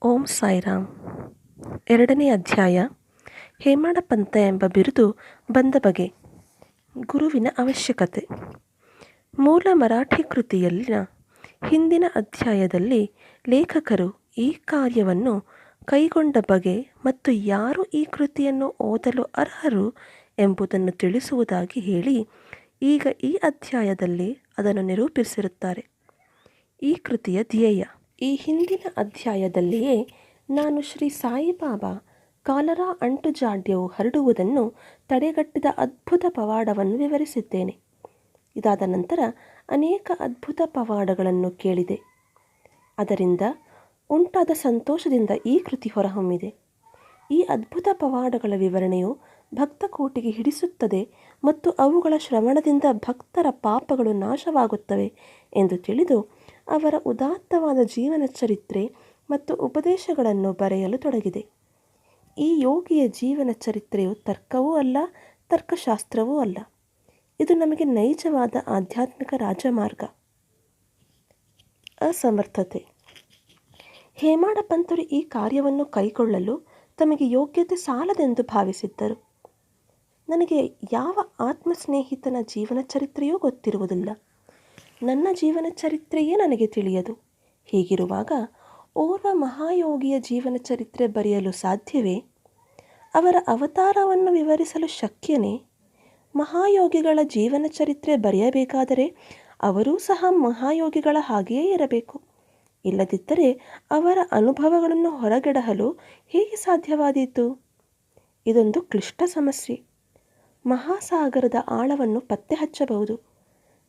ಓಂ ಸಾಯಿರಾಮ್. 2ನೇ ಅಧ್ಯಾಯ. ಹೇಮಾಡ ಪಂಥ ಎಂಬ ಬಿರುದು ಬಂದ ಬಗೆ. ಗುರುವಿನ ಅವಶ್ಯಕತೆ. ಮೂಲ ಮರಾಠಿ ಕೃತಿಯಲ್ಲಿನ ಹಿಂದಿನ ಅಧ್ಯಾಯದಲ್ಲಿ ಲೇಖಕರು ಈ ಕಾರ್ಯವನ್ನು ಕೈಗೊಂಡ ಬಗೆ ಮತ್ತು ಯಾರು ಈ ಕೃತಿಯನ್ನು ಓದಲು ಅರ್ಹರು ಎಂಬುದನ್ನು ತಿಳಿಸುವುದಾಗಿ ಹೇಳಿ ಈಗ ಈ ಅಧ್ಯಾಯದಲ್ಲಿ ಅದನ್ನು ನಿರೂಪಿಸಿರುತ್ತಾರೆ. ಈ ಕೃತಿಯ ಧ್ಯೇಯ. ಈ ಹಿಂದಿನ ಅಧ್ಯಾಯದಲ್ಲಿಯೇ ನಾನು ಶ್ರೀ ಸಾಯಿಬಾಬಾ ಕಾಲರಾ ಅಂಟುಜಾಡ್ಯವು ಹರಡುವುದನ್ನು ತಡೆಗಟ್ಟಿದ ಅದ್ಭುತ ಪವಾಡವನ್ನು ವಿವರಿಸಿದ್ದೇನೆ. ಇದಾದ ನಂತರ ಅನೇಕ ಅದ್ಭುತ ಪವಾಡಗಳನ್ನು ಕೇಳಿದೆ. ಅದರಿಂದ ಉಂಟಾದ ಸಂತೋಷದಿಂದ ಈ ಕೃತಿ ಹೊರಹೊಮ್ಮಿದೆ. ಈ ಅದ್ಭುತ ಪವಾಡಗಳ ವಿವರಣೆಯು ಭಕ್ತಕೋಟಿಗೆ ಹಿಡಿಸುತ್ತದೆ ಮತ್ತು ಅವುಗಳ ಶ್ರವಣದಿಂದ ಭಕ್ತರ ಪಾಪಗಳು ನಾಶವಾಗುತ್ತವೆ ಎಂದು ತಿಳಿದು ಅವರ ಉದಾತ್ತವಾದ ಜೀವನ ಚರಿತ್ರೆ ಮತ್ತು ಉಪದೇಶಗಳನ್ನು ಬರೆಯಲು ತೊಡಗಿದೆ. ಈ ಯೋಗಿಯ ಜೀವನ ಚರಿತ್ರೆಯು ತರ್ಕವೂ ಅಲ್ಲ, ತರ್ಕಶಾಸ್ತ್ರವೂ ಅಲ್ಲ. ಇದು ನಮಗೆ ನೈಜವಾದ ಆಧ್ಯಾತ್ಮಿಕ ರಾಜಮಾರ್ಗ. ಅಸಮರ್ಥತೆ. ಹೇಮಾಡ ಪಂತರು ಈ ಕಾರ್ಯವನ್ನು ಕೈಗೊಳ್ಳಲು ತಮಗೆ ಯೋಗ್ಯತೆ ಸಾಲದೆಂದು ಭಾವಿಸಿದ್ದರು. ನನಗೆ ಯಾವ ಆತ್ಮಸ್ನೇಹಿತನ ಜೀವನ ಚರಿತ್ರೆಯೂ ಗೊತ್ತಿರುವುದಿಲ್ಲ. ನನ್ನ ಜೀವನ ಚರಿತ್ರೆಯೇ ನನಗೆ ತಿಳಿಯದು. ಹೀಗಿರುವಾಗ ಓರ್ವ ಮಹಾಯೋಗಿಯ ಜೀವನ ಚರಿತ್ರೆ ಬರೆಯಲು ಸಾಧ್ಯವೇ? ಅವರ ಅವತಾರವನ್ನು ವಿವರಿಸಲು ಶಕ್ಯನೇ? ಮಹಾಯೋಗಿಗಳ ಜೀವನ ಚರಿತ್ರೆ ಬರೆಯಬೇಕಾದರೆ ಅವರೂ ಸಹ ಮಹಾಯೋಗಿಗಳ ಹಾಗೆಯೇ ಇರಬೇಕು. ಇಲ್ಲದಿದ್ದರೆ ಅವರ ಅನುಭವಗಳನ್ನು ಹೊರಗೆಡಹಲು ಹೇಗೆ ಸಾಧ್ಯವಾದೀತು? ಇದೊಂದು ಕ್ಲಿಷ್ಟ ಸಮಸ್ಯೆ. ಮಹಾಸಾಗರದ ಆಳವನ್ನು ಪತ್ತೆ ಹಚ್ಚಬಹುದು,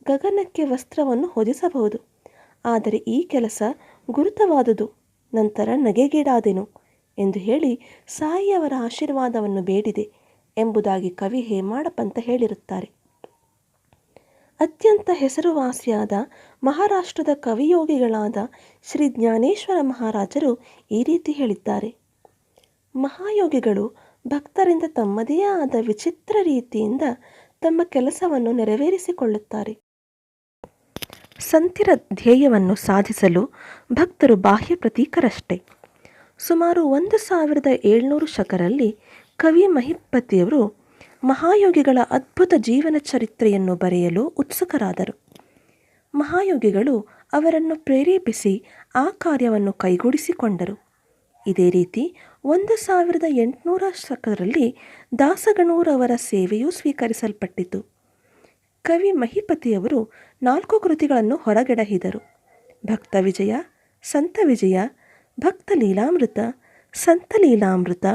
ಗಗನಕ್ಕೆ ವಸ್ತ್ರವನ್ನು ಹೊದಿಸಬಹುದು. ಆದರೆ ಈ ಕೆಲಸ ಗುರುತವಾದುದು. ನಂತರ ನಗೆಗೀಡಾದೆನು ಎಂದು ಹೇಳಿ ಸಾಯಿಯವರ ಆಶೀರ್ವಾದವನ್ನು ಬೇಡಿದೆ ಎಂಬುದಾಗಿ ಕವಿ ಹೇಮಾಡ ಪಂಥ ಹೇಳಿರುತ್ತಾರೆ. ಅತ್ಯಂತ ಹೆಸರುವಾಸಿಯಾದ ಮಹಾರಾಷ್ಟ್ರದ ಕವಿಯೋಗಿಗಳಾದ ಶ್ರೀ ಜ್ಞಾನೇಶ್ವರ ಮಹಾರಾಜರು ಈ ರೀತಿ ಹೇಳಿದ್ದಾರೆ. ಮಹಾಯೋಗಿಗಳು ಭಕ್ತರಿಂದ ತಮ್ಮದೇ ಆದ ವಿಚಿತ್ರ ರೀತಿಯಿಂದ ತಮ್ಮ ಕೆಲಸವನ್ನು ನೆರವೇರಿಸಿಕೊಳ್ಳುತ್ತಾರೆ. ಸಂತಿರ ಧ್ಯೇಯವನ್ನು ಸಾಧಿಸಲು ಭಕ್ತರು ಬಾಹ್ಯ ಪ್ರತೀಕರಷ್ಟೇ. ಸುಮಾರು 1700 ಶಕರಲ್ಲಿ ಕವಿ ಮಹಿಪತಿಯವರು ಮಹಾಯೋಗಿಗಳ ಅದ್ಭುತ ಜೀವನ ಚರಿತ್ರೆಯನ್ನು ಬರೆಯಲು ಉತ್ಸುಕರಾದರು. ಮಹಾಯೋಗಿಗಳು ಅವರನ್ನು ಪ್ರೇರೇಪಿಸಿ ಆ ಕಾರ್ಯವನ್ನು ಕೈಗೂಡಿಸಿಕೊಂಡರು. ಇದೇ ರೀತಿ 1800 ಶಕರಲ್ಲಿ ದಾಸಗಣೂರವರ ಸೇವೆಯೂ ಸ್ವೀಕರಿಸಲ್ಪಟ್ಟಿತು. ಕವಿ ಮಹಿಪತಿಯವರು 4 ಕೃತಿಗಳನ್ನು ಹೊರಗೆಡಹಿದರು. ಭಕ್ತ ವಿಜಯ, ಸಂತ ವಿಜಯ, ಭಕ್ತ ಲೀಲಾಮೃತ, ಸಂತ ಲೀಲಾಮೃತ.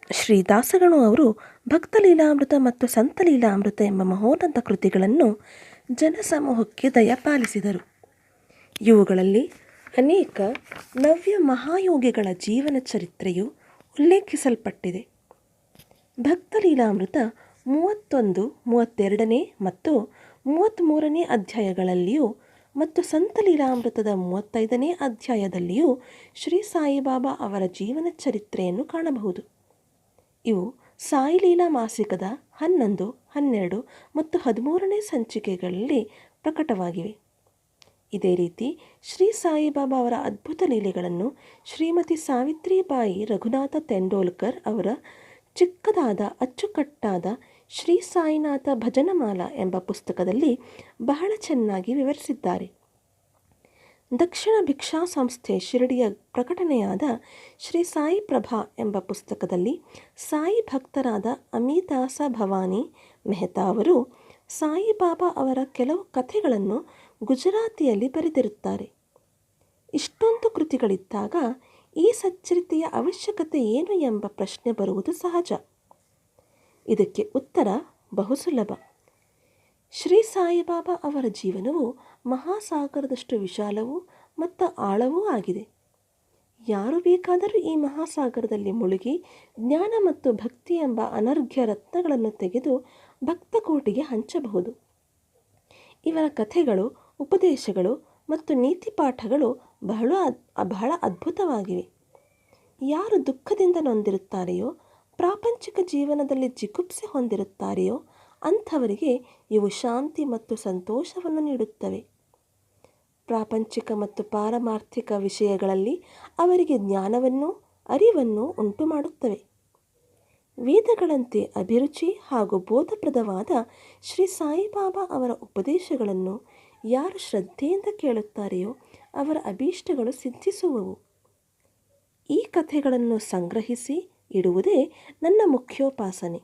ಶ್ರೀ ದಾಸಗಣು ಅವರು ಭಕ್ತ ಲೀಲಾಮೃತ ಮತ್ತು ಸಂತ ಲೀಲಾಮೃತ ಎಂಬ ಮಹೋನ್ನತ ಕೃತಿಗಳನ್ನು ಜನಸಮೂಹಕ್ಕೆ ದಯಪಾಲಿಸಿದರು. ಇವುಗಳಲ್ಲಿ ಅನೇಕ ನವ್ಯ ಮಹಾಯೋಗಿಗಳ ಜೀವನ ಚರಿತ್ರೆಯು ಉಲ್ಲೇಖಿಸಲ್ಪಟ್ಟಿದೆ. ಭಕ್ತ ಲೀಲಾಮೃತ 31, 32ನೇ ಮತ್ತು 33ನೇ ಅಧ್ಯಾಯಗಳಲ್ಲಿಯೂ ಮತ್ತು ಸಂತ ಲೀಲಾಮೃತದ 35ನೇ ಅಧ್ಯಾಯದಲ್ಲಿಯೂ ಶ್ರೀ ಸಾಯಿಬಾಬಾ ಅವರ ಜೀವನ ಚರಿತ್ರೆಯನ್ನು ಕಾಣಬಹುದು. ಇವು ಸಾಯಿ ಲೀಲಾ ಮಾಸಿಕದ 11, 12 ಮತ್ತು 13ನೇ ಸಂಚಿಕೆಗಳಲ್ಲಿ ಪ್ರಕಟವಾಗಿವೆ. ಇದೇ ರೀತಿ ಶ್ರೀ ಸಾಯಿಬಾಬಾ ಅವರ ಅದ್ಭುತ ಲೀಲೆಗಳನ್ನು ಶ್ರೀಮತಿ ಸಾವಿತ್ರಿಬಾಯಿ ರಘುನಾಥ ತೆಂಡೋಲ್ಕರ್ ಅವರ ಚಿಕ್ಕದಾದ ಅಚ್ಚುಕಟ್ಟಾದ ಶ್ರೀ ಸಾಯಿನಾಥ ಭಜನಮಾಲಾ ಎಂಬ ಪುಸ್ತಕದಲ್ಲಿ ಬಹಳ ಚೆನ್ನಾಗಿ ವಿವರಿಸಿದ್ದಾರೆ. ದಕ್ಷಿಣ ಭಿಕ್ಷಾ ಸಂಸ್ಥೆ ಶಿರಡಿಯ ಪ್ರಕಟಣೆಯಾದ ಶ್ರೀ ಸಾಯಿ ಪ್ರಭಾ ಎಂಬ ಪುಸ್ತಕದಲ್ಲಿ ಸಾಯಿ ಭಕ್ತರಾದ ಅಮಿದಾಸ ಭವಾನಿ ಮೆಹ್ತಾ ಅವರು ಸಾಯಿಬಾಬಾ ಅವರ ಕೆಲವು ಕಥೆಗಳನ್ನು ಗುಜರಾತಿಯಲ್ಲಿ ಬರೆದಿರುತ್ತಾರೆ. ಇಷ್ಟೊಂದು ಕೃತಿಗಳಿದ್ದಾಗ ಈ ಸಚ್ಚರಿತೆಯ ಅವಶ್ಯಕತೆ ಏನು ಎಂಬ ಪ್ರಶ್ನೆ ಬರುವುದು ಸಹಜ. ಇದಕ್ಕೆ ಉತ್ತರ ಬಹು ಸುಲಭ. ಶ್ರೀ ಸಾಯಿಬಾಬಾ ಅವರ ಜೀವನವು ಮಹಾಸಾಗರದಷ್ಟು ವಿಶಾಲವೂ ಮತ್ತು ಆಳವೂ ಆಗಿದೆ. ಯಾರು ಬೇಕಾದರೂ ಈ ಮಹಾಸಾಗರದಲ್ಲಿ ಮುಳುಗಿ ಜ್ಞಾನ ಮತ್ತು ಭಕ್ತಿ ಎಂಬ ಅನರ್ಘ್ಯ ರತ್ನಗಳನ್ನು ತೆಗೆದು ಭಕ್ತಕೋಟಿಗೆ ಹಂಚಬಹುದು. ಇವರ ಕಥೆಗಳು, ಉಪದೇಶಗಳು ಮತ್ತು ನೀತಿಪಾಠಗಳು ಬಹಳ ಅದ್ಭುತವಾಗಿವೆ. ಯಾರು ದುಃಖದಿಂದ ನೊಂದಿರುತ್ತಾರೆಯೋ, ಪ್ರಾಪಂಚಿಕ ಜೀವನದಲ್ಲಿ ಜಿಗುಪ್ಸೆ ಹೊಂದಿರುತ್ತಾರೆಯೋ ಅಂಥವರಿಗೆ ಇವು ಶಾಂತಿ ಮತ್ತು ಸಂತೋಷವನ್ನು ನೀಡುತ್ತವೆ. ಪ್ರಾಪಂಚಿಕ ಮತ್ತು ಪಾರಮಾರ್ಥಿಕ ವಿಷಯಗಳಲ್ಲಿ ಅವರಿಗೆ ಜ್ಞಾನವನ್ನು ಅರಿವನ್ನು ಉಂಟು ಮಾಡುತ್ತವೆ. ವೇದಗಳಂತೆ ಅಭಿರುಚಿ ಹಾಗೂ ಬೋಧಪ್ರದವಾದ ಶ್ರೀ ಸಾಯಿಬಾಬಾ ಅವರ ಉಪದೇಶಗಳನ್ನು ಯಾರು ಶ್ರದ್ಧೆಯಿಂದ ಕೇಳುತ್ತಾರೆಯೋ ಅವರ ಅಭೀಷ್ಟಗಳು ಸಿದ್ಧಿಸುವವು. ಈ ಕಥೆಗಳನ್ನು ಸಂಗ್ರಹಿಸಿ ಇಡುವುದೇ ನನ್ನ ಮುಖ್ಯೋಪಾಸನೆ.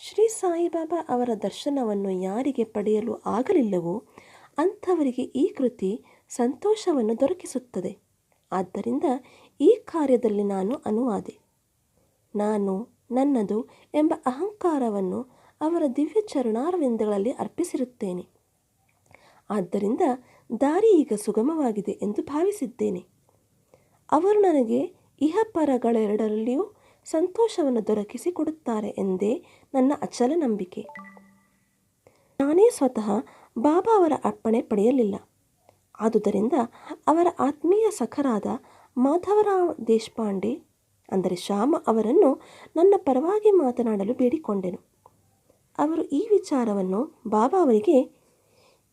ಶ್ರೀ ಸಾಯಿಬಾಬಾ ಅವರ ದರ್ಶನವನ್ನು ಯಾರಿಗೆ ಪಡೆಯಲು ಆಗಲಿಲ್ಲವೋ ಅಂಥವರಿಗೆ ಈ ಕೃತಿ ಸಂತೋಷವನ್ನು ದೊರಕಿಸುತ್ತದೆ. ಆದ್ದರಿಂದ ಈ ಕಾರ್ಯದಲ್ಲಿ ನಾನು ಅನುವಾದೆ. ನಾನು ನನ್ನದು ಎಂಬ ಅಹಂಕಾರವನ್ನು ಅವರ ದಿವ್ಯ ಚರಣಾರವಿಂದಗಳಲ್ಲಿ ಅರ್ಪಿಸಿರುತ್ತೇನೆ. ಆದ್ದರಿಂದ ದಾರಿ ಈಗ ಸುಗಮವಾಗಿದೆ ಎಂದು ಭಾವಿಸಿದ್ದೇನೆ. ಅವರು ನನಗೆ ಇಹಪರಗಳೆರಡರಲ್ಲಿಯೂ ಸಂತೋಷವನ್ನು ದೊರಕಿಸಿ ಕೊಡುತ್ತಾರೆ ಎಂದೇ ನನ್ನ ಅಚಲ ನಂಬಿಕೆ. ನಾನೇ ಸ್ವತಃ ಬಾಬಾ ಅವರ ಅಪ್ಪಣೆ ಪಡೆಯಲಿಲ್ಲ. ಆದುದರಿಂದ ಅವರ ಆತ್ಮೀಯ ಸಖರಾದ ಮಾಧವರಾವ್ ದೇಶಪಾಂಡೆ ಅಂದರೆ ಶ್ಯಾಮ ಅವರನ್ನು ನನ್ನ ಪರವಾಗಿ ಮಾತನಾಡಲು ಬೇಡಿಕೊಂಡೆನು. ಅವರು ಈ ವಿಚಾರವನ್ನು ಬಾಬಾ ಅವರಿಗೆ,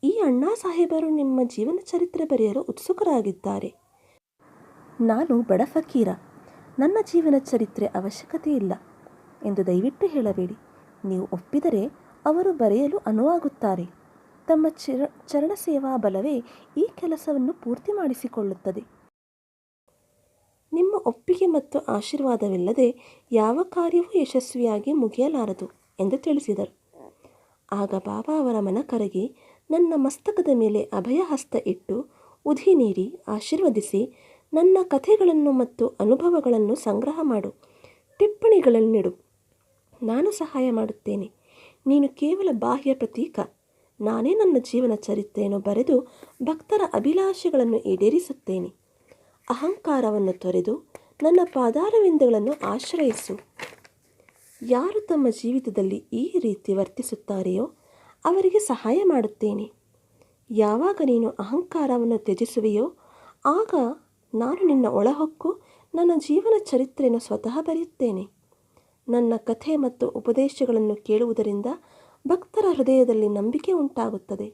ಈ ಅಣ್ಣಾ ಸಾಹೇಬರು ನಿಮ್ಮ ಜೀವನ ಚರಿತ್ರೆ ಬರೆಯಲು ಉತ್ಸುಕರಾಗಿದ್ದಾರೆ. ನಾನು ಬಡ ಫಕೀರ, ನನ್ನ ಜೀವನ ಚರಿತ್ರೆ ಅವಶ್ಯಕತೆ ಇಲ್ಲ ಎಂದು ದಯವಿಟ್ಟು ಹೇಳಬೇಡಿ. ನೀವು ಒಪ್ಪಿದರೆ ಅವರು ಬರೆಯಲು ಅನುವಾಗುತ್ತಾರೆ. ತಮ್ಮ ಚರಣ ಸೇವಾ ಬಲವೇ ಈ ಕೆಲಸವನ್ನು ಪೂರ್ತಿ ಮಾಡಿಸಿಕೊಳ್ಳುತ್ತದೆ. ನಿಮ್ಮ ಒಪ್ಪಿಗೆ ಮತ್ತು ಆಶೀರ್ವಾದವಿಲ್ಲದೆ ಯಾವ ಕಾರ್ಯವೂ ಯಶಸ್ವಿಯಾಗಿ ಮುಗಿಯಲಾರದು ಎಂದು ತಿಳಿಸಿದರು. ಆಗ ಬಾಬಾ ಅವರ ಮನ ಕರಗಿ ನನ್ನ ಮಸ್ತಕದ ಮೇಲೆ ಅಭಯಹಸ್ತ ಇಟ್ಟು ಉಧಿ ನೀಡಿ ಆಶೀರ್ವದಿಸಿ, ನನ್ನ ಕಥೆಗಳನ್ನು ಮತ್ತು ಅನುಭವಗಳನ್ನು ಸಂಗ್ರಹ ಮಾಡು, ಟಿಪ್ಪಣಿಗಳನ್ನಿಡು, ನಾನು ಸಹಾಯ ಮಾಡುತ್ತೇನೆ. ನೀನು ಕೇವಲ ಬಾಹ್ಯ ಪ್ರತೀಕ. ನಾನೇ ನನ್ನ ಜೀವನ ಚರಿತ್ರೆಯನ್ನು ಬರೆದು ಭಕ್ತರ ಅಭಿಲಾಷೆಗಳನ್ನು ಈಡೇರಿಸುತ್ತೇನೆ. ಅಹಂಕಾರವನ್ನು ತೊರೆದು ನನ್ನ ಪಾದಾರವಿಂದಗಳನ್ನು ಆಶ್ರಯಿಸು. ಯಾರು ತಮ್ಮ ಜೀವಿತದಲ್ಲಿ ಈ ರೀತಿ ವರ್ತಿಸುತ್ತಾರೆಯೋ ಅವರಿಗೆ ಸಹಾಯ ಮಾಡುತ್ತೇನೆ. ಯಾವಾಗ ನೀನು ಅಹಂಕಾರವನ್ನು ತ್ಯಜಿಸುವೆಯೋ ಆಗ ನಾನು ನಿನ್ನ ಒಳಹೊಕ್ಕು ನನ್ನ ಜೀವನ ಚರಿತ್ರೆಯನ್ನು ಸ್ವತಃ ಬರೆಯುತ್ತೇನೆ. ನನ್ನ ಕಥೆ ಮತ್ತು ಉಪದೇಶಗಳನ್ನು ಕೇಳುವುದರಿಂದ ಭಕ್ತರ ಹೃದಯದಲ್ಲಿ ನಂಬಿಕೆ ಉಂಟಾಗುತ್ತದೆ.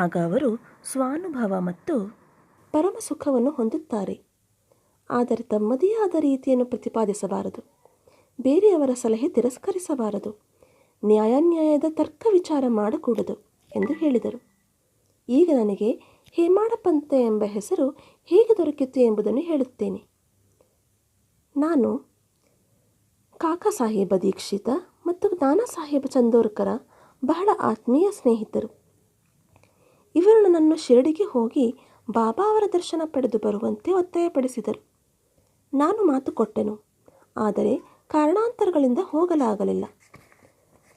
ಆಗ ಅವರು ಸ್ವಾನುಭವ ಮತ್ತು ಪರಮ ಸುಖವನ್ನು ಹೊಂದುತ್ತಾರೆ. ಆದರೆ ತಮ್ಮದೇ ಆದ ರೀತಿಯನ್ನು ಪ್ರತಿಪಾದಿಸಬಾರದು. ಬೇರೆಯವರ ಸಲಹೆ ತಿರಸ್ಕರಿಸಬಾರದು. ನ್ಯಾಯಾನ್ಯಾಯದ ತರ್ಕ ವಿಚಾರ ಮಾಡಕೂಡದು ಎಂದು ಹೇಳಿದರು. ಈಗ ನನಗೆ ಹೇಮಾಡಪಂಥ ಎಂಬ ಹೆಸರು ಹೇಗೆ ದೊರಕಿತು ಎಂಬುದನ್ನು ಹೇಳುತ್ತೇನೆ. ನಾನು ಕಾಕಾ ಸಾಹೇಬ ದೀಕ್ಷಿತ ಮತ್ತು ನಾನಾ ಸಾಹೇಬ ಚಂದೋರ್ಕರ ಬಹಳ ಆತ್ಮೀಯ ಸ್ನೇಹಿತರು. ಇವರು ನನ್ನನ್ನು ಶಿರಡಿಗೆ ಹೋಗಿ ಬಾಬಾ ಅವರ ದರ್ಶನ ಪಡೆದು ಬರುವಂತೆ ಒತ್ತಾಯಪಡಿಸಿದರು. ನಾನು ಮಾತು ಕೊಟ್ಟೆನು. ಆದರೆ ಕಾರಣಾಂತರಗಳಿಂದ ಹೋಗಲಾಗಲಿಲ್ಲ.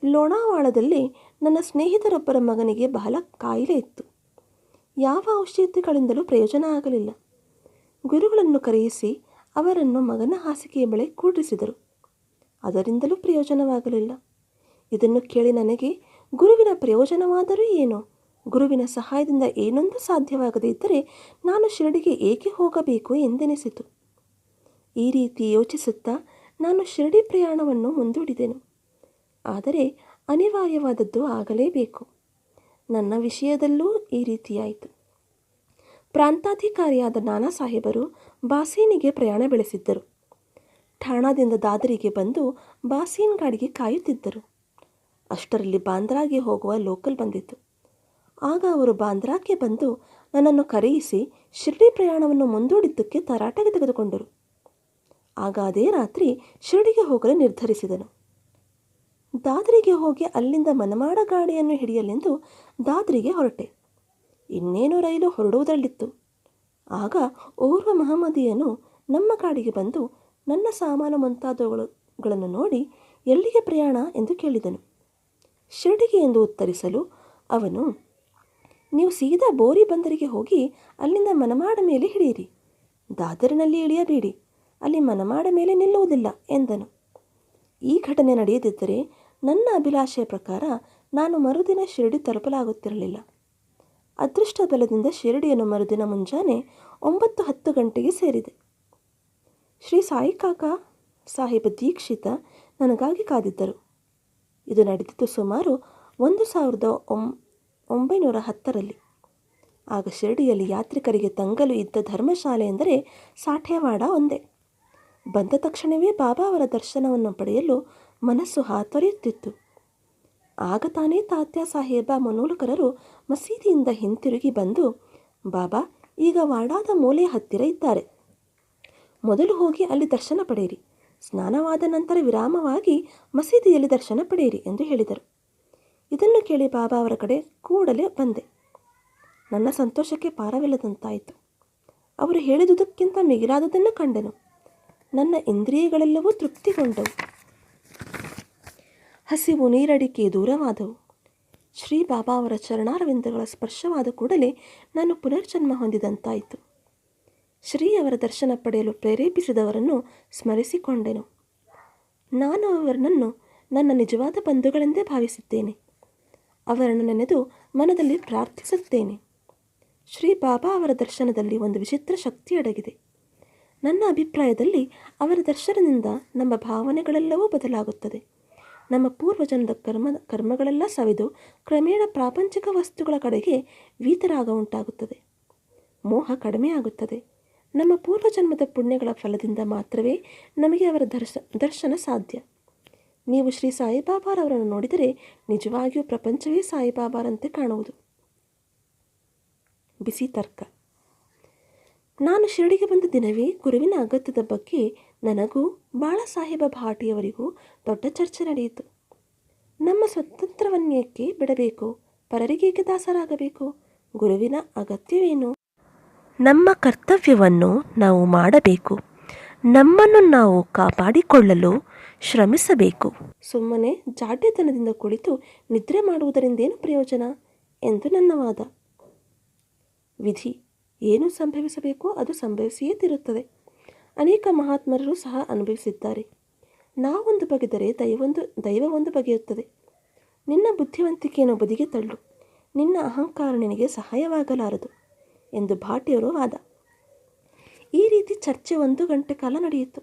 ಲೋಣಾವಾಳದಲ್ಲಿ ನನ್ನ ಸ್ನೇಹಿತರೊಬ್ಬರ ಮಗನಿಗೆ ಬಹಳ ಕಾಯಿಲೆ ಇತ್ತು. ಯಾವ ಔಷಧಿಗಳಿಂದಲೂ ಪ್ರಯೋಜನ ಆಗಲಿಲ್ಲ. ಗುರುಗಳನ್ನು ಕರೆಯಿಸಿ ಅವರನ್ನು ಮಗನ ಹಾಸಿಗೆಯ ಬಳಿ ಕೂಡಿಸಿದರು. ಅದರಿಂದಲೂ ಪ್ರಯೋಜನವಾಗಲಿಲ್ಲ. ಇದನ್ನು ಕೇಳಿ ನನಗೆ ಗುರುವಿನ ಪ್ರಯೋಜನವಾದರೂ ಏನೋ, ಗುರುವಿನ ಸಹಾಯದಿಂದ ಏನೊಂದು ಸಾಧ್ಯವಾಗದೇ ಇದ್ದರೆ ನಾನು ಶಿರಡಿಗೆ ಏಕೆ ಹೋಗಬೇಕು ಎಂದೆನಿಸಿತು. ಈ ರೀತಿ ಯೋಚಿಸುತ್ತಾ ನಾನು ಶಿರಡಿ ಪ್ರಯಾಣವನ್ನು ಮುಂದೂಡಿದೆನು. ಆದರೆ ಅನಿವಾರ್ಯವಾದದ್ದು ಆಗಲೇಬೇಕು. ನನ್ನ ವಿಷಯದಲ್ಲೂ ಈ ರೀತಿಯಾಯಿತು. ಪ್ರಾಂತಾಧಿಕಾರಿಯಾದ ನಾನಾ ಸಾಹೇಬರು ಬಾಸೀನಿಗೆ ಪ್ರಯಾಣ ಬೆಳೆಸಿದ್ದರು. ಠಾಣಾದಿಂದ ದಾದರಿಗೆ ಬಂದು ಬಾಸೀನ್ ಗಾಡಿಗೆ ಕಾಯುತ್ತಿದ್ದರು. ಅಷ್ಟರಲ್ಲಿ ಬಾಂದ್ರಾಗೆ ಹೋಗುವ ಲೋಕಲ್ ಬಂದಿತ್ತು. ಆಗ ಅವರು ಬಾಂದ್ರಾಕ್ಕೆ ಬಂದು ನನ್ನನ್ನು ಕರೆಯಿಸಿ ಶಿರಡಿ ಪ್ರಯಾಣವನ್ನು ಮುಂದೂಡಿದ್ದಕ್ಕೆ ತರಾಟೆಗೆ ತೆಗೆದುಕೊಂಡರು. ಆಗ ಅದೇ ರಾತ್ರಿ ಶಿರಡಿಗೆ ಹೋಗಲು ನಿರ್ಧರಿಸಿದನು. ದಾದರಿಗೆ ಹೋಗಿ ಅಲ್ಲಿಂದ ಮನಮಾಡ ಗಾಡಿಯನ್ನು ಹಿಡಿಯಲೆಂದು ದಾದರಿಗೆ ಹೊರಟೆ. ಇನ್ನೇನು ರೈಲು ಹೊರಡುವುದರಲ್ಲಿತ್ತು. ಆಗ ಓರ್ವ ಮಹಮ್ಮದಿಯನು ನಮ್ಮ ಗಾಡಿಗೆ ಬಂದು ನನ್ನ ಸಾಮಾನು ಮುಂತಾದವುಗಳನ್ನು ನೋಡಿ ಎಲ್ಲಿಗೆ ಪ್ರಯಾಣ ಎಂದು ಕೇಳಿದನು. ಶಿರಡಿಗೆ ಎಂದು ಉತ್ತರಿಸಲು ಅವನು, ನೀವು ಸೀದಾ ಬೋರಿ ಬಂದರಿಗೆ ಹೋಗಿ ಅಲ್ಲಿಂದ ಮನಮಾಡ ಮೇಲೆ ಹಿಡಿಯಿರಿ. ದಾದರಿನಲ್ಲಿ ಇಳಿಯಬೇಡಿ, ಅಲ್ಲಿ ಮನಮಾಡ ಮೇಲೆ ನಿಲ್ಲುವುದಿಲ್ಲ ಎಂದನು. ಈ ಘಟನೆ ನಡೆಯದಿದ್ದರೆ ನನ್ನ ಅಭಿಲಾಷೆಯ ಪ್ರಕಾರ ನಾನು ಮರುದಿನ ಶಿರಡಿ ತಲುಪಲಾಗುತ್ತಿರಲಿಲ್ಲ. ಅದೃಷ್ಟ ಬಲದಿಂದ ಶಿರಡಿಯನ್ನು ಮರುದಿನ ಮುಂಜಾನೆ 9-10 ಗಂಟೆಗೆ ಸೇರಿದೆ. ಶ್ರೀ ಸಾಯಿ ಕಾಕಾ ಸಾಹೇಬ ದೀಕ್ಷಿತ ನನಗಾಗಿ ಕಾದಿದ್ದರು. ಇದು ನಡೆದಿದ್ದು ಸುಮಾರು 1910ರಲ್ಲಿ. ಆಗ ಶಿರಡಿಯಲ್ಲಿ ಯಾತ್ರಿಕರಿಗೆ ತಂಗಲು ಇದ್ದ ಧರ್ಮಶಾಲೆ ಎಂದರೆ ಸಾಠೇವಾಡ ಒಂದೇ. ಬಂದ ತಕ್ಷಣವೇ ಬಾಬಾ ಅವರ ದರ್ಶನವನ್ನು ಪಡೆಯಲು ಮನಸ್ಸು ಹಾತೊರೆಯುತ್ತಿತ್ತು. ಆಗ ತಾನೇ ತಾತ್ಯಾ ಸಾಹೇಬ ಮನೋಲಕರರು ಮಸೀದಿಯಿಂದ ಹಿಂತಿರುಗಿ ಬಂದು, ಬಾಬಾ ಈಗ ವಾಡಾದ ಮೂಲೆ ಹತ್ತಿರ ಇದ್ದಾರೆ, ಮೊದಲು ಹೋಗಿ ಅಲ್ಲಿ ದರ್ಶನ ಪಡೆಯಿರಿ, ಸ್ನಾನವಾದ ನಂತರ ವಿರಾಮವಾಗಿ ಮಸೀದಿಯಲ್ಲಿ ದರ್ಶನ ಪಡೆಯಿರಿ ಎಂದು ಹೇಳಿದರು. ಇದನ್ನು ಕೇಳಿ ಬಾಬಾ ಅವರ ಕಡೆ ಕೂಡಲೇ ಬಂದೆ. ನನ್ನ ಸಂತೋಷಕ್ಕೆ ಪಾರವಿಲ್ಲದಂತಾಯಿತು. ಅವರು ಹೇಳಿದುದಕ್ಕಿಂತ ಮಿಗಿಲಾದುದನ್ನು ಕಂಡೆನು. ನನ್ನ ಇಂದ್ರಿಯಗಳೆಲ್ಲವೂ ತೃಪ್ತಿಗೊಂಡವು. ಹಸಿವು ನೀರಡಿಕೆ ದೂರವಾದವು. ಶ್ರೀ ಬಾಬಾ ಅವರ ಚರಣಾರವಿಂದಗಳ ಸ್ಪರ್ಶವಾದ ಕೂಡಲೇ ನಾನು ಪುನರ್ಜನ್ಮ ಹೊಂದಿದಂತಾಯಿತು. ಶ್ರೀ ಅವರ ದರ್ಶನ ಪಡೆಯಲು ಪ್ರೇರೇಪಿಸಿದವರನ್ನು ಸ್ಮರಿಸಿಕೊಂಡೆನು. ನಾನು ಅವರನ್ನು ನನ್ನ ನಿಜವಾದ ಬಂಧುಗಳೆಂದೇ ಭಾವಿಸುತ್ತೇನೆ. ಅವರನ್ನು ನೆನೆದು ಮನದಲ್ಲಿ ಪ್ರಾರ್ಥಿಸುತ್ತೇನೆ. ಶ್ರೀ ಬಾಬಾ ಅವರ ದರ್ಶನದಲ್ಲಿ ಒಂದು ವಿಚಿತ್ರ ಶಕ್ತಿ ಅಡಗಿದೆ. ನನ್ನ ಅಭಿಪ್ರಾಯದಲ್ಲಿ ಅವರ ದರ್ಶನದಿಂದ ನಮ್ಮ ಭಾವನೆಗಳೆಲ್ಲವೂ ಬದಲಾಗುತ್ತದೆ. ನಮ್ಮ ಪೂರ್ವಜನ್ಮದ ಕರ್ಮಗಳೆಲ್ಲ ಸವೆದು ಕ್ರಮೇಣ ಪ್ರಾಪಂಚಿಕ ವಸ್ತುಗಳ ಕಡೆಗೆ ವೀತರಾಗ ಉಂಟಾಗುತ್ತದೆ. ಮೋಹ ಕಡಿಮೆಯಾಗುತ್ತದೆ. ನಮ್ಮ ಪೂರ್ವಜನ್ಮದ ಪುಣ್ಯಗಳ ಫಲದಿಂದ ಮಾತ್ರವೇ ನಮಗೆ ಅವರ ದರ್ಶನ ಸಾಧ್ಯ. ನೀವು ಶ್ರೀ ಸಾಯಿಬಾಬಾರವರನ್ನು ನೋಡಿದರೆ ನಿಜವಾಗಿಯೂ ಪ್ರಪಂಚವೇ ಸಾಯಿಬಾಬಾರಂತೆ ಕಾಣುವುದು. ಬಿಸಿ ತರ್ಕ. ನಾನು ಶಿರಡಿಗೆ ಬಂದ ದಿನವೇ ಗುರುವಿನ ಅಗತ್ಯದ ಬಗ್ಗೆ ನನಗೂ ಬಾಳಾಸಾಹೇಬ ಭಾಟಿಯವರಿಗೂ ದೊಡ್ಡ ಚರ್ಚೆ ನಡೆಯಿತು. ನಮ್ಮ ಸ್ವತಂತ್ರವನ್ನೇಕೆ ಬಿಡಬೇಕು? ಪರರಿಗೇಕೆ ದಾಸರಾಗಬೇಕು? ಗುರುವಿನ ಅಗತ್ಯವೇನು? ನಮ್ಮ ಕರ್ತವ್ಯವನ್ನು ನಾವು ಮಾಡಬೇಕು. ನಮ್ಮನ್ನು ನಾವು ಕಾಪಾಡಿಕೊಳ್ಳಲು ಶ್ರಮಿಸಬೇಕು. ಸುಮ್ಮನೆ ಜಾಡ್ಯತನದಿಂದ ಕುಳಿತು ನಿದ್ರೆ ಮಾಡುವುದರಿಂದೇನು ಪ್ರಯೋಜನ ಎಂದು ನನ್ನ ವಾದ. ವಿಧಿ ಏನು ಸಂಭವಿಸಬೇಕೋ ಅದು ಸಂಭವಿಸಿಯೇ ತಿರುತ್ತದೆ. ಅನೇಕ ಮಹಾತ್ಮರು ಸಹ ಅನುಭವಿಸಿದ್ದಾರೆ. ನಾವೊಂದು ಬಗೆದರೆ ದೈವ ಒಂದು ಬಗೆಯುತ್ತದೆ. ನಿನ್ನ ಬುದ್ಧಿವಂತಿಕೆಯನ್ನು ಬದಿಗೆ ತಳ್ಳು, ನಿನ್ನ ಅಹಂಕಾರ ನಿನಗೆ ಸಹಾಯವಾಗಲಾರದು ಎಂದು ಭಾಟಿಯವರು ವಾದ. ಈ ರೀತಿ ಚರ್ಚೆ 1 ಗಂಟೆ ಕಾಲ ನಡೆಯಿತು.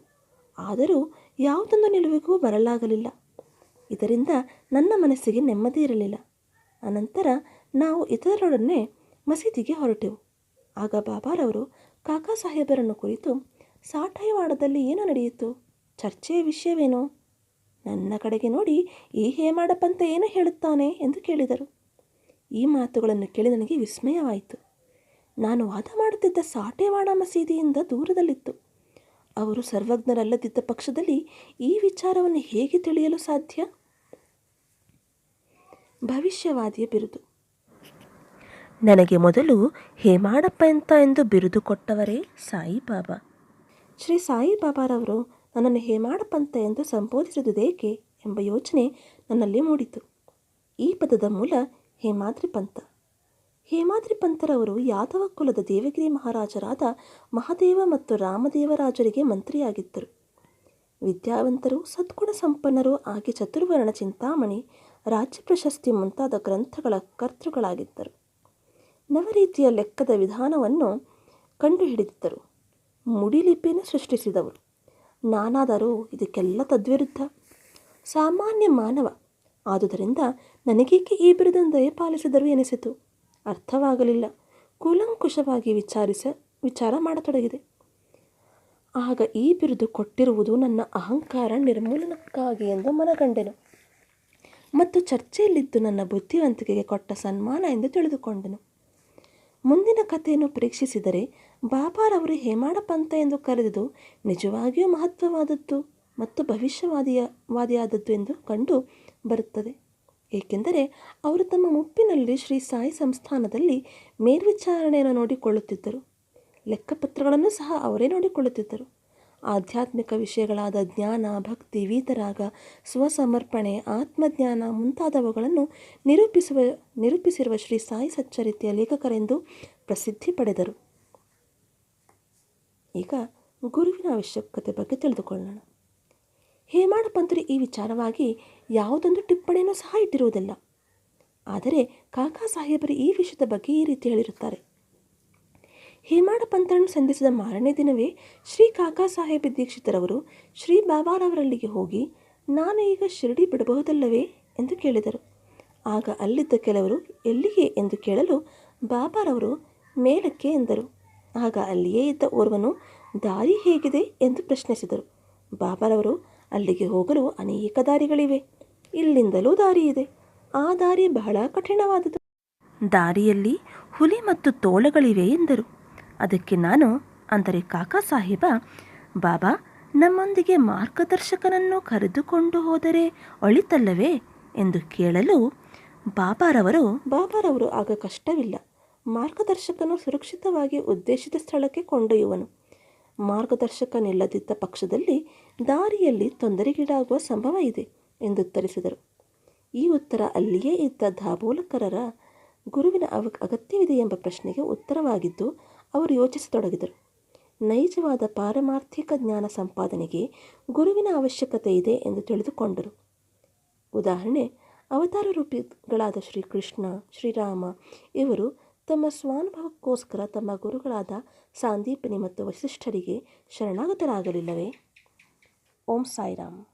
ಆದರೂ ಯಾವುದೊಂದು ನಿಲುವಿಗೂ ಬರಲಾಗಲಿಲ್ಲ. ಇದರಿಂದ ನನ್ನ ಮನಸ್ಸಿಗೆ ನೆಮ್ಮದಿ ಇರಲಿಲ್ಲ. ಅನಂತರ ನಾವು ಇತರರೊಡನೆ ಮಸೀದಿಗೆ ಹೊರಟೆವು. ಆಗ ಬಾಬಾರವರು ಕಾಕಾ ಸಾಹೇಬರನ್ನು ಕುರಿತು, ಸಾಠೇವಾಡದಲ್ಲಿ ಏನು ನಡೆಯಿತು? ಚರ್ಚೆಯ ವಿಷಯವೇನು? ನನ್ನ ಕಡೆಗೆ ನೋಡಿ, ಈ ಹೇಮಾಡಪಂತ ಏನು ಹೇಳುತ್ತಾನೆ ಎಂದು ಕೇಳಿದರು. ಈ ಮಾತುಗಳನ್ನು ಕೇಳಿ ನನಗೆ ವಿಸ್ಮಯವಾಯಿತು. ನಾನು ವಾದ ಮಾಡುತ್ತಿದ್ದ ಸಾಠೇವಾಡ ಮಸೀದಿಯಿಂದ ದೂರದಲ್ಲಿತ್ತು. ಅವರು ಸರ್ವಜ್ಞರಲ್ಲದಿದ್ದ ಪಕ್ಷದಲ್ಲಿ ಈ ವಿಚಾರವನ್ನು ಹೇಗೆ ತಿಳಿಯಲು ಸಾಧ್ಯ? ಭವಿಷ್ಯವಾದಿಯ ಬಿರುದು. ನನಗೆ ಮೊದಲು ಹೇಮಾಡಪಂತ ಎಂದು ಬಿರುದು ಕೊಟ್ಟವರೇ ಸಾಯಿಬಾಬಾ. ಶ್ರೀ ಸಾಯಿಬಾಬಾರವರು ನನ್ನನ್ನು ಹೇಮಾಡಪಂತ ಎಂದು ಸಂಬೋಧಿಸಿದುದೇಕೆ ಎಂಬ ಯೋಚನೆ ನನ್ನಲ್ಲಿ ಮೂಡಿತು. ಈ ಪದದ ಮೂಲ ಹೇಮಾದ್ರಿ ಪಂಥ. ಹೇಮಾದ್ರಿ ಪಂಥರವರು ಯಾದವ ಕುಲದ ದೇವಗಿರಿ ಮಹಾರಾಜರಾದ ಮಹಾದೇವ ಮತ್ತು ರಾಮದೇವರಾಜರಿಗೆ ಮಂತ್ರಿಯಾಗಿದ್ದರು. ವಿದ್ಯಾವಂತರು, ಸದ್ಗುಣ ಸಂಪನ್ನರು ಆಗಿ ಚತುರ್ವರ್ಣ ಚಿಂತಾಮಣಿ, ರಾಜ್ಯ ಪ್ರಶಸ್ತಿ ಮುಂತಾದ ಗ್ರಂಥಗಳ ಕರ್ತೃಗಳಾಗಿದ್ದರು. ನವರೀತಿಯ ಲೆಕ್ಕದ ವಿಧಾನವನ್ನು ಕಂಡುಹಿಡಿದಿದ್ದರು. ಮುಡಿಲಿಪಿಯನ್ನು ಸೃಷ್ಟಿಸಿದವರು. ನಾನಾದರೂ ಇದಕ್ಕೆಲ್ಲ ತದ್ವಿರುದ್ಧ, ಸಾಮಾನ್ಯ ಮಾನವ. ಆದುದರಿಂದ ನನಗೇಕೆ ಈ ಬಿರುದನ್ನು ದಯಪಾಲಿಸಿದರು ಎನಿಸಿತು. ಅರ್ಥವಾಗಲಿಲ್ಲ. ಕೂಲಂಕುಷವಾಗಿ ವಿಚಾರ ಮಾಡತೊಡಗಿದೆ. ಆಗ ಈ ಬಿರುದು ಕೊಟ್ಟಿರುವುದು ನನ್ನ ಅಹಂಕಾರ ನಿರ್ಮೂಲನಕ್ಕಾಗಿ ಎಂದು ಮನಗಂಡೆನು ಮತ್ತು ಚರ್ಚೆಯಲ್ಲಿದ್ದು ನನ್ನ ಬುದ್ಧಿವಂತಿಕೆಗೆ ಕೊಟ್ಟ ಸನ್ಮಾನ ಎಂದು ತಿಳಿದುಕೊಂಡೆನು. ಮುಂದಿನ ಕಥೆಯನ್ನು ಪರೀಕ್ಷಿಸಿದರೆ ಬಾಬಾರವರು ಹೇಮಾಡಪಂತ ಎಂದು ಕರೆದುದು ನಿಜವಾಗಿಯೂ ಮಹತ್ವವಾದದ್ದು ಮತ್ತು ಭವಿಷ್ಯವಾದಿಯಾದದ್ದು ಎಂದು ಕಂಡು ಬರುತ್ತದೆ. ಏಕೆಂದರೆ ಅವರು ತಮ್ಮ ಮುಪ್ಪಿನಲ್ಲಿ ಶ್ರೀ ಸಾಯಿ ಸಂಸ್ಥಾನದಲ್ಲಿ ಮೇಲ್ವಿಚಾರಣೆಯನ್ನು ನೋಡಿಕೊಳ್ಳುತ್ತಿದ್ದರು. ಲೆಕ್ಕಪತ್ರಗಳನ್ನು ಸಹ ಅವರೇ ನೋಡಿಕೊಳ್ಳುತ್ತಿದ್ದರು. ಆಧ್ಯಾತ್ಮಿಕ ವಿಷಯಗಳಾದ ಜ್ಞಾನ, ಭಕ್ತಿ, ವೀತರಾಗ, ಸ್ವಸಮರ್ಪಣೆ, ಆತ್ಮಜ್ಞಾನ ಮುಂತಾದವುಗಳನ್ನು ನಿರೂಪಿಸಿರುವ ಶ್ರೀ ಸಾಯಿ ಸಚ್ಚರಿತೆಯ ಲೇಖಕರೆಂದು ಪ್ರಸಿದ್ಧಿ ಪಡೆದರು. ಈಗ ಗುರುವಿನ ಅವಶ್ಯಕತೆ ಬಗ್ಗೆ ತಿಳಿದುಕೊಳ್ಳೋಣ. ಹೇಮಾಡಪಂತರು ಈ ವಿಚಾರವಾಗಿ ಯಾವುದೊಂದು ಟಿಪ್ಪಣಿಯನ್ನು ಸಹ ಇಟ್ಟಿರುವುದಿಲ್ಲ. ಆದರೆ ಕಾಕಾ ಸಾಹೇಬರು ಈ ವಿಷಯದ ಬಗ್ಗೆ ಈ ರೀತಿ ಹೇಳಿರುತ್ತಾರೆ. ಹೇಮಾಡಪಂತರನ್ನು ಸಂಧಿಸಿದ ಮಾರನೇ ದಿನವೇ ಶ್ರೀ ಕಾಕಾ ಸಾಹೇಬ ದೀಕ್ಷಿತರವರು ಶ್ರೀ ಬಾಬಾರವರಲ್ಲಿಗೆ ಹೋಗಿ, ನಾನು ಈಗ ಶಿರಡಿ ಬಿಡಬಹುದಲ್ಲವೇ ಎಂದು ಕೇಳಿದರು. ಆಗ ಅಲ್ಲಿದ್ದ ಕೆಲವರು ಎಲ್ಲಿಗೆ ಎಂದು ಕೇಳಲು ಬಾಬಾರವರು, ಮೇಲಕ್ಕೆ ಎಂದರು. ಆಗ ಅಲ್ಲಿಯೇ ಇದ್ದ ಓರ್ವನು ದಾರಿ ಹೇಗಿದೆ ಎಂದು ಪ್ರಶ್ನಿಸಿದರು. ಬಾಬಾರವರು, ಅಲ್ಲಿಗೆ ಹೋಗಲು ಅನೇಕ ದಾರಿಗಳಿವೆ. ಇಲ್ಲಿಂದಲೂ ದಾರಿ ಇದೆ. ಆ ದಾರಿ ಬಹಳ ಕಠಿಣವಾದುದು. ದಾರಿಯಲ್ಲಿ ಹುಲಿ ಮತ್ತು ತೋಳಗಳಿವೆ ಎಂದರು. ಅದಕ್ಕೆ ನಾನು, ಅಂದರೆ ಕಾಕಾ ಸಾಹೇಬ, ಬಾಬಾ, ನಮ್ಮೊಂದಿಗೆ ಮಾರ್ಗದರ್ಶಕನನ್ನು ಕರೆದುಕೊಂಡು ಹೋದರೆ ಒಳಿತಲ್ಲವೇ ಎಂದು ಕೇಳಲು ಬಾಬಾರವರು ಆಗ ಕಷ್ಟವಿಲ್ಲ. ಮಾರ್ಗದರ್ಶಕನು ಸುರಕ್ಷಿತವಾಗಿ ಉದ್ದೇಶಿತ ಸ್ಥಳಕ್ಕೆ ಕೊಂಡೊಯ್ಯುವನು. ಮಾರ್ಗದರ್ಶಕನಿಲ್ಲದಿದ್ದ ಪಕ್ಷದಲ್ಲಿ ದಾರಿಯಲ್ಲಿ ತೊಂದರೆಗೀಡಾಗುವ ಸಂಭವ ಇದೆ ಎಂದುತ್ತರಿಸಿದರು. ಈ ಉತ್ತರ ಅಲ್ಲಿಯೇ ಇದ್ದ ದಾಬೋಲಕರರ ಗುರುವಿನ ಅಗತ್ಯವಿದೆ ಎಂಬ ಪ್ರಶ್ನೆಗೆ ಉತ್ತರವಾಗಿದ್ದು ಅವರು ಯೋಚಿಸತೊಡಗಿದರು. ನೈಜವಾದ ಪಾರಮಾರ್ಥಿಕ ಜ್ಞಾನ ಸಂಪಾದನೆಗೆ ಗುರುವಿನ ಅವಶ್ಯಕತೆ ಇದೆ ಎಂದು ತಿಳಿದುಕೊಂಡರು. ಉದಾಹರಣೆ, ಅವತಾರ ರೂಪಿಗಳಾದ ಶ್ರೀಕೃಷ್ಣ, ಶ್ರೀರಾಮ ಇವರು ತಮ್ಮ ಸ್ವಾನುಭವಕ್ಕೋಸ್ಕರ ತಮ್ಮ ಗುರುಗಳಾದ ಸಾಂದೀಪನಿ ಮತ್ತು ವಸಿಷ್ಠರಿಗೆ ಶರಣಾಗತರಾಗಲಿಲ್ಲವೇ? ಓಂ ಸಾಯಿರಾಮ್.